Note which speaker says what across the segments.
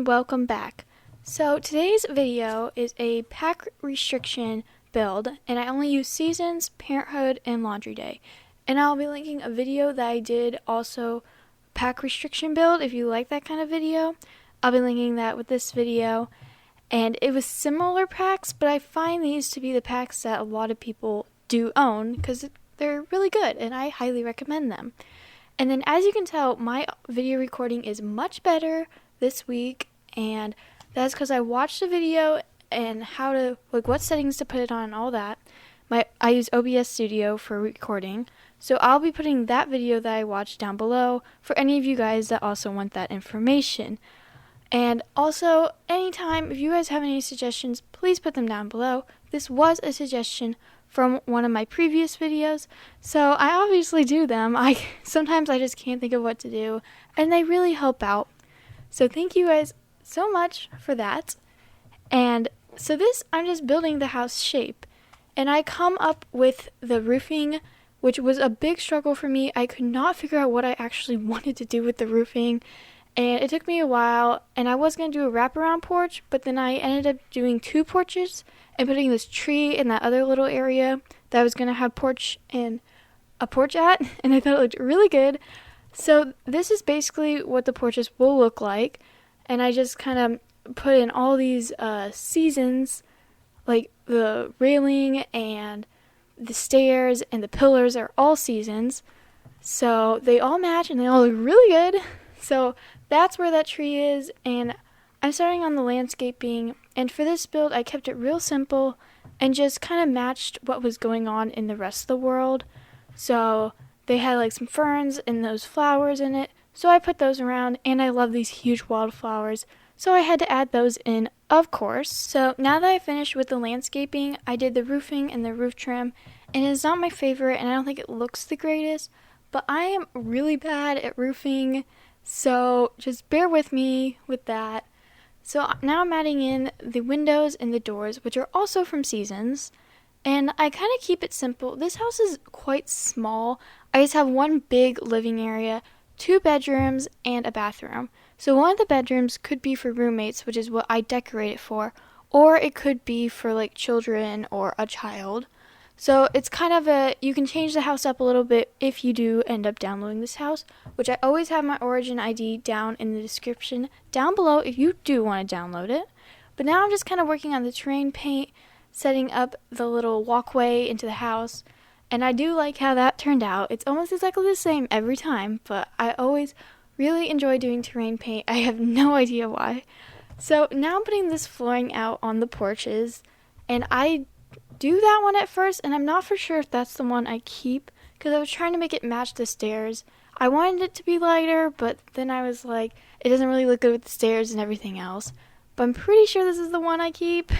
Speaker 1: and welcome back. So today's video is a pack restriction build, and I only use Seasons, Parenthood, and Laundry Day. And I'll be linking a video that I did also pack restriction build if you like that kind of video. I'll be linking that with this video. And it was similar packs, but I find these to be the packs that a lot of people do own because they're really good and I highly recommend them. And then as you can tell, my video recording is much better this week, and that's because I watched the video and how to, what settings to put it on and all that. I use OBS Studio for recording, so I'll be putting that video that I watched down below for any of you guys that also want that information. And also, anytime, if you guys have any suggestions, please put them down below. This was a suggestion from one of my previous videos, so I obviously do them. Sometimes I just can't think of what to do, and they really help out. So thank you guys so much for that. And so I'm just building the house shape, and I come up with the roofing, which was a big struggle for me. I could not figure out what I actually wanted to do with the roofing. And it took me a while, and I was going to do a wraparound porch, but then I ended up doing 2 porches and putting this tree in that other little area that I was going to have a porch at, and I thought it looked really good. So this is basically what the porches will look like, and I just kind of put in all these seasons, like the railing and the stairs and the pillars are all seasons, so they all match and they all look really good. So that's where that tree is, and I'm starting on the landscaping, and for this build I kept it real simple and just kind of matched what was going on in the rest of the world. So they had like some ferns and those flowers in it, so I put those around, and I love these huge wildflowers, so I had to add those in, of course. So now that I finished with the landscaping, I did the roofing and the roof trim, and it's not my favorite and I don't think it looks the greatest, but I am really bad at roofing. So just bear with me with that. So now I'm adding in the windows and the doors, which are also from Seasons. And I kind of keep it simple. This house is quite small. I just have one big living area, 2 bedrooms, and a bathroom. So one of the bedrooms could be for roommates, which is what I decorate it for. Or it could be for like children or a child. So it's kind of you can change the house up a little bit if you do end up downloading this house, which I always have my origin ID down in the description down below if you do want to download it. But now I'm just kind of working on the terrain paint, setting up the little walkway into the house, and I do like how that turned out. It's almost exactly the same every time, but I always really enjoy doing terrain paint. I have no idea why. So now I'm putting this flooring out on the porches, and I do that one at first, and I'm not for sure if that's the one I keep because I was trying to make it match the stairs. I wanted it to be lighter, but then I was like, it doesn't really look good with the stairs and everything else. But I'm pretty sure this is the one I keep.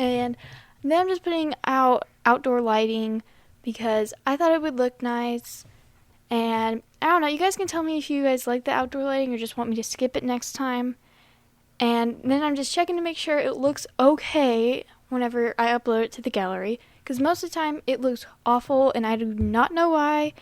Speaker 1: And then I'm just putting out outdoor lighting because I thought it would look nice. And I don't know, you guys can tell me if you guys like the outdoor lighting or just want me to skip it next time. And then I'm just checking to make sure it looks okay whenever I upload it to the gallery, because most of the time it looks awful and I do not know why.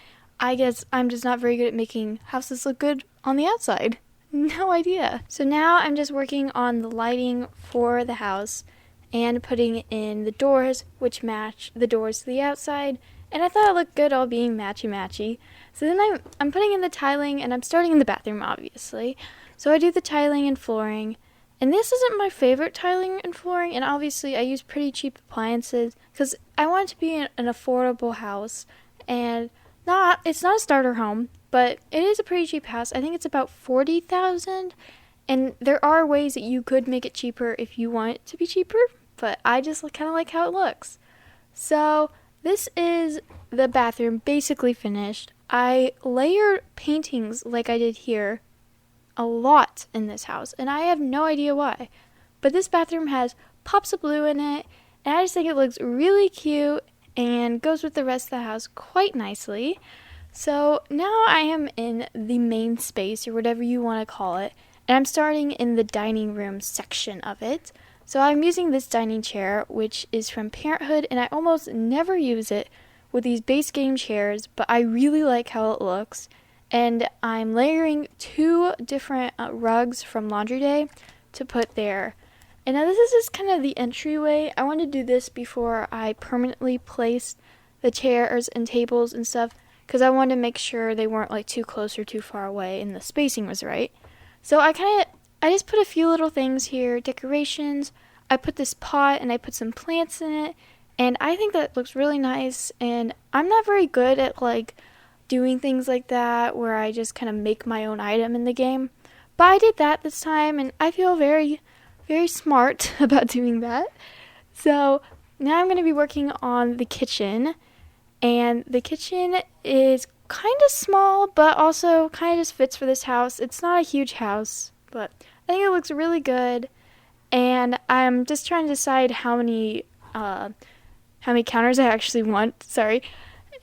Speaker 1: I guess I'm just not very good at making houses look good on the outside. No idea. So now I'm just working on the lighting for the house and putting in the doors, which match the doors to the outside, and I thought it looked good all being matchy-matchy. So then I'm putting in the tiling, and I'm starting in the bathroom, obviously. So I do the tiling and flooring. And this isn't my favorite tiling and flooring, and obviously I use pretty cheap appliances because I want it to be an affordable house, and it's not a starter home, but it is a pretty cheap house. I think it's about $40,000, and there are ways that you could make it cheaper if you want it to be cheaper, but I just kind of like how it looks. So this is the bathroom basically finished. I layered paintings like I did here a lot in this house, and I have no idea why, but this bathroom has pops of blue in it, and I just think it looks really cute and goes with the rest of the house quite nicely. So now I am in the main space, or whatever you want to call it, and I'm starting in the dining room section of it. So I'm using this dining chair, which is from Parenthood, and I almost never use it with these base game chairs, but I really like how it looks. And I'm layering 2 different rugs from Laundry Day. to put there. And now this is just kind of the entryway. I wanted to do this before I permanently placed the chairs and tables and stuff, because I wanted to make sure they weren't like too close or too far away and the spacing was right. So I just put a few little things here, decorations. I put this pot and I put some plants in it, and I think that looks really nice. And I'm not very good at like doing things like that where I just kind of make my own item in the game, but I did that this time and I feel very, very smart about doing that. So now I'm going to be working on the kitchen, and the kitchen is kind of small but also kind of just fits for this house. It's not a huge house, but I think it looks really good, and I'm just trying to decide how many counters I actually want. Sorry.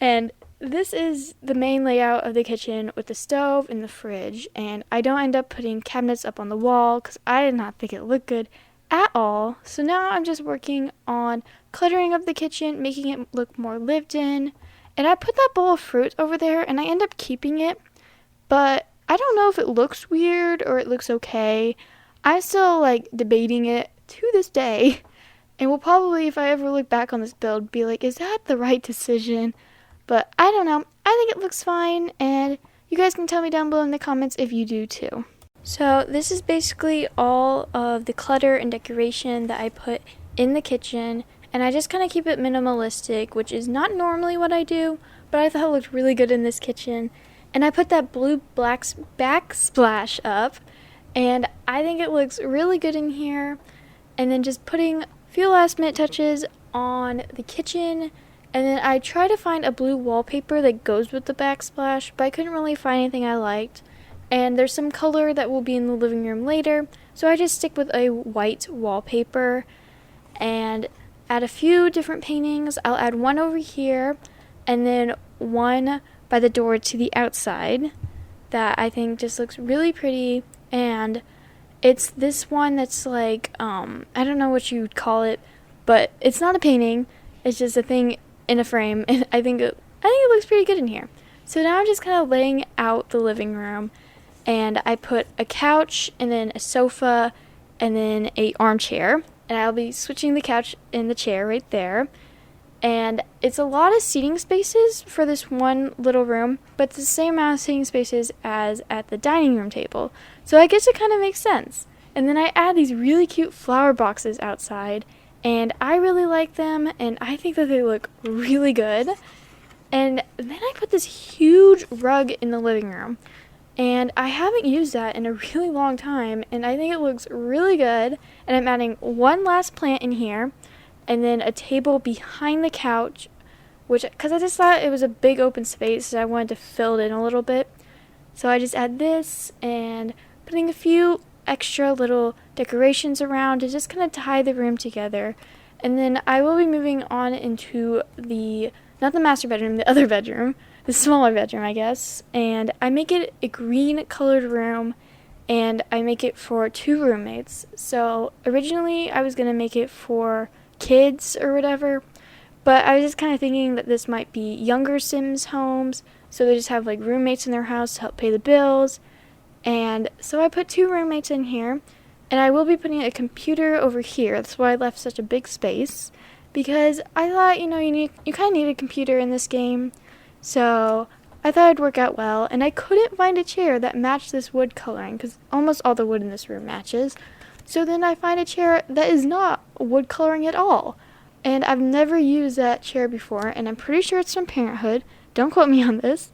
Speaker 1: And this is the main layout of the kitchen with the stove and the fridge, and I don't end up putting cabinets up on the wall because I did not think it looked good at all. So now I'm just working on cluttering up the kitchen, making it look more lived in. And I put that bowl of fruit over there and I end up keeping it, but I don't know if it looks weird or it looks okay. I'm still like debating it to this day, and will probably, if I ever look back on this build, be like, is that the right decision? But I don't know. I think it looks fine, and you guys can tell me down below in the comments if you do too. So this is basically all of the clutter and decoration that I put in the kitchen, and I just kind of keep it minimalistic, which is not normally what I do, but I thought it looked really good in this kitchen. And I put that blue black backsplash up, and I think it looks really good in here. And then just putting a few last minute touches on the kitchen. And then I tried to find a blue wallpaper that goes with the backsplash, but I couldn't really find anything I liked. And there's some color that will be in the living room later, so I just stick with a white wallpaper and add a few different paintings. I'll add one over here and then one by the door to the outside that I think just looks really pretty. And it's this one that's like, I don't know what you'd call it, but it's not a painting. It's just a thing in a frame, and I think it looks pretty good in here. So now I'm just kind of laying out the living room, and I put a couch and then a sofa and then a armchair, and I'll be switching the couch and the chair right there. And it's a lot of seating spaces for this one little room, but it's the same amount of seating spaces as at the dining room table, so I guess it kind of makes sense. And then I add these really cute flower boxes outside, and I really like them, and I think that they look really good. And then I put this huge rug in the living room, and I haven't used that in a really long time, and I think it looks really good. And I'm adding one last plant in here, and then a table behind the couch, because I just thought it was a big open space, so I wanted to fill it in a little bit. So I just add this, and putting a few extra little decorations around to just kind of tie the room together. And then I will be moving on into not the master bedroom, the other bedroom, the smaller bedroom, I guess. And I make it a green colored room, and I make it for 2 roommates. So originally I was going to make it for kids or whatever, but I was just kind of thinking that this might be younger Sims homes, so they just have like roommates in their house to help pay the bills. And so I put 2 roommates in here, and I will be putting a computer over here. That's why I left such a big space, because I thought, you kind of need a computer in this game. So I thought it'd work out well, and I couldn't find a chair that matched this wood coloring, because almost all the wood in this room matches. So then I find a chair that is not wood coloring at all, and I've never used that chair before, and I'm pretty sure it's from Parenthood. Don't quote me on this.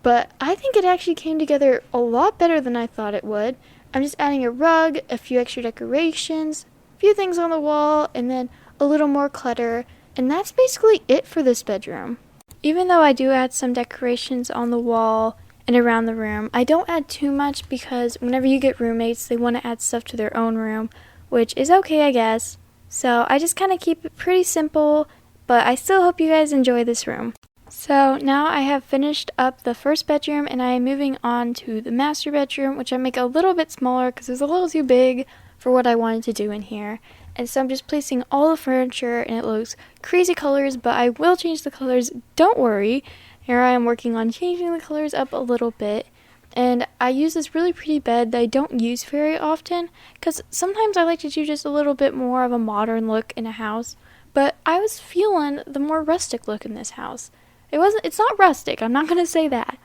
Speaker 1: But I think it actually came together a lot better than I thought it would. I'm just adding a rug, a few extra decorations, a few things on the wall, and then a little more clutter. And that's basically it for this bedroom. Even though I do add some decorations on the wall and around the room, I don't add too much, because whenever you get roommates, they want to add stuff to their own room, which is okay, I guess. So I just kind of keep it pretty simple, but I still hope you guys enjoy this room. So now I have finished up the first bedroom, and I am moving on to the master bedroom, which I make a little bit smaller because it was a little too big for what I wanted to do in here. And so I'm just placing all the furniture, and it looks crazy colors, but I will change the colors, don't worry. Here I am working on changing the colors up a little bit. And I use this really pretty bed that I don't use very often because sometimes I like to do just a little bit more of a modern look in a house. But I was feeling the more rustic look in this house. It's not rustic, I'm not going to say that,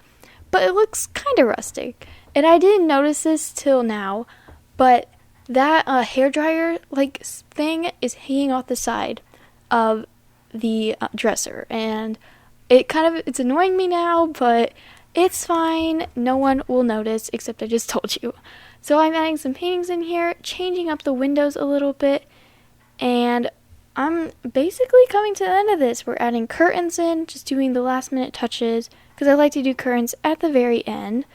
Speaker 1: but it looks kind of rustic. And I didn't notice this till now, but that hairdryer like thing is hanging off the side of the dresser, and it's annoying me now, but it's fine. No one will notice except I just told you. So I'm adding some paintings in here, changing up the windows a little bit, and I'm basically coming to the end of this. We're adding curtains in, just doing the last minute touches, because I like to do curtains at the very end.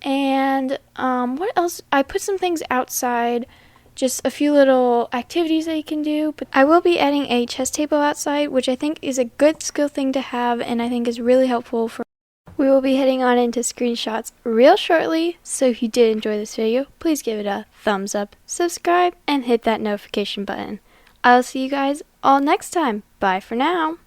Speaker 1: And what else? I put some things outside, just a few little activities that you can do. But I will be adding a chess table outside, which I think is a good skill thing to have, and I think is really helpful for. We will be heading on into screenshots real shortly, so if you did enjoy this video, please give it a thumbs up, subscribe, and hit that notification button. I'll see you guys all next time. Bye for now.